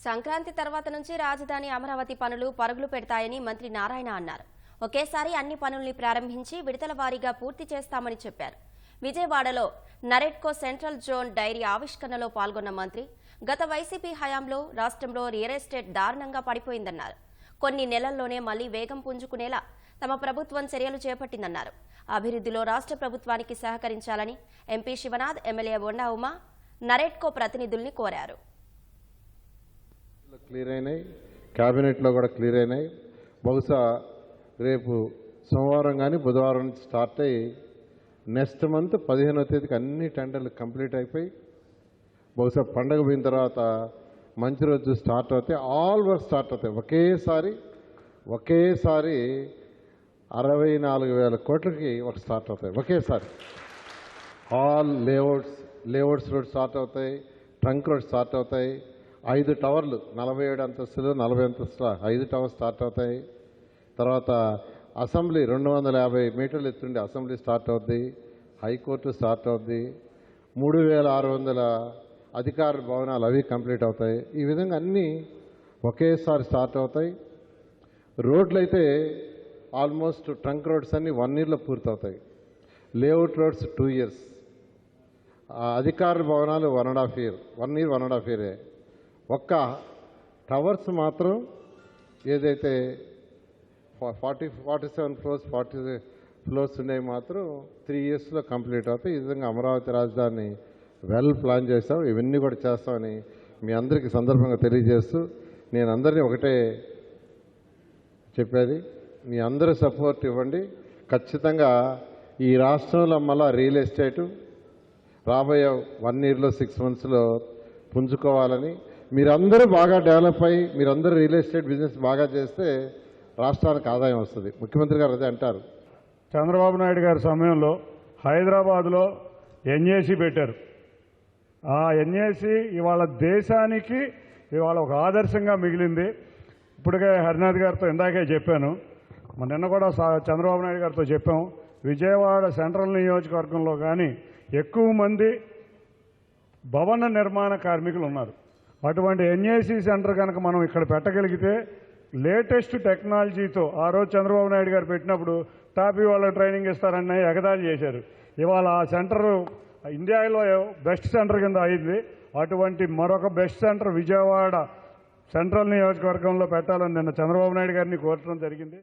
సంక్రాంతి తర్వాత నుంచి రాజధాని అమరావతి పనులు పరుగులు పెడతాయని మంత్రి నారాయణ అన్నారు. ఒకేసారి అన్ని పనుల్ని ప్రారంభించి విడతల వారీగా పూర్తి చేస్తామని చెప్పారు. విజయవాడలో నరెట్కో సెంట్రల్ జోన్ డైరీ ఆవిష్కరణలో పాల్గొన్న మంత్రి గత వైసీపీ హయాంలో రాష్ట్రంలో రియల్ ఎస్టేట్ దారుణంగా పడిపోయిందన్నారు. కొన్ని నెలల్లోనే మళ్లీ వేగం పుంజుకునేలా తమ ప్రభుత్వం చర్యలు చేపట్టిందన్నారు. అభివృద్ధిలో రాష్ట్ర ప్రభుత్వానికి సహకరించాలని ఎంపీ శివనాథ్, ఎమ్మెల్యే బొండా ఉమా నరెట్కో ప్రతినిధుల్ని కోరారు. క్లియర్ అయినాయి, క్యాబినెట్లో కూడా క్లియర్ అయినాయి. బహుశా రేపు సోమవారం కానీ బుధవారం నుంచి స్టార్ట్ అయ్యి నెక్స్ట్ మంత్ 15వ తేదీకి అన్ని టెండర్లు కంప్లీట్ అయిపోయి బహుశా పండగ పోయిన తర్వాత మంచి రోజు స్టార్ట్ అవుతాయి. ఆల్ వర్క్ స్టార్ట్ అవుతాయి. ఒకేసారి 64,000 కోట్లకి ఒక స్టార్ట్ అవుతాయి. ఒకేసారి ఆల్ లేఅవుట్స్ రోడ్ స్టార్ట్ అవుతాయి, ట్రంక్ రోడ్ స్టార్ట్ అవుతాయి. 5 టవర్లు 47 అంతస్తులు 40 అంతస్తుల 5 టవర్స్ స్టార్ట్ అవుతాయి. తర్వాత అసెంబ్లీ 250 మీటర్లు ఎత్తుండే అసెంబ్లీ స్టార్ట్ అవుద్ది. హైకోర్టు స్టార్ట్ అవుద్ది. 3,600 అధికార భవనాలు అవి కంప్లీట్ అవుతాయి. ఈ విధంగా అన్నీ ఒకేసారి స్టార్ట్ అవుతాయి. రోడ్లు అయితే ఆల్మోస్ట్ ట్రంక్ రోడ్స్ అన్నీ 1 ఇయర్లో పూర్తవుతాయి. లేఅవుట్ రోడ్స్ 2 ఇయర్స్, అధికార భవనాలు 1.5 ఇయర్, 1 ఇయర్ 1.5 ఇయరే. ఒక్క టవర్స్ మాత్రం ఏదైతే 47 ఫ్లోర్స్ 40 ఫ్లోర్స్ ఉండేవి మాత్రం 3 ఇయర్స్లో కంప్లీట్ అవుతాయి. ఈ విధంగా అమరావతి రాజధాని వెల్ ప్లాన్ చేస్తాం. ఇవన్నీ కూడా చేస్తామని మీ అందరికీ సందర్భంగా తెలియజేస్తూ నేను అందరినీ ఒకటే చెప్పేది, మీ అందరూ సపోర్ట్ ఇవ్వండి. ఖచ్చితంగా ఈ రాష్ట్రంలో మళ్ళా రియల్ ఎస్టేటు రాబోయే 1 ఇయర్లో 6 మంత్స్లో పుంజుకోవాలని, మీరందరూ బాగా డెవలప్ అయ్యి మీరందరూ రియల్ ఎస్టేట్ బిజినెస్ బాగా చేస్తే రాష్ట్రానికి ఆదాయం వస్తుంది. ముఖ్యమంత్రి గారు అదే అంటారు. చంద్రబాబు నాయుడు గారి సమయంలో హైదరాబాద్లో ఎన్ఏసీ పెట్టారు. ఆ ఎన్ఏసీ ఇవాళ దేశానికి ఇవాళ ఒక ఆదర్శంగా మిగిలింది. ఇప్పటికే హరినాథ్ గారితో ఇందాకే చెప్పాను, నిన్న కూడా చంద్రబాబు నాయుడు గారితో చెప్పాం. విజయవాడ సెంట్రల్ నియోజకవర్గంలో కానీ ఎక్కువ మంది భవన నిర్మాణ కార్మికులు ఉన్నారు. అటువంటి ఎన్ఏసీ సెంటర్ కనుక మనం ఇక్కడ పెట్టగలిగితే లేటెస్ట్ టెక్నాలజీతో, ఆ రోజు చంద్రబాబు నాయుడు గారు పెట్టినప్పుడు టాపీ వాళ్ళకి ట్రైనింగ్ ఇస్తారని ఎగతాళి చేశారు. ఇవాళ ఆ సెంటరు ఇండియాలో బెస్ట్ సెంటర్ కింద అయింది. అటువంటి మరొక బెస్ట్ సెంటర్ విజయవాడ సెంట్రల్ నియోజకవర్గంలో పెట్టాలని నిన్న చంద్రబాబు నాయుడు గారిని కోరటం జరిగింది.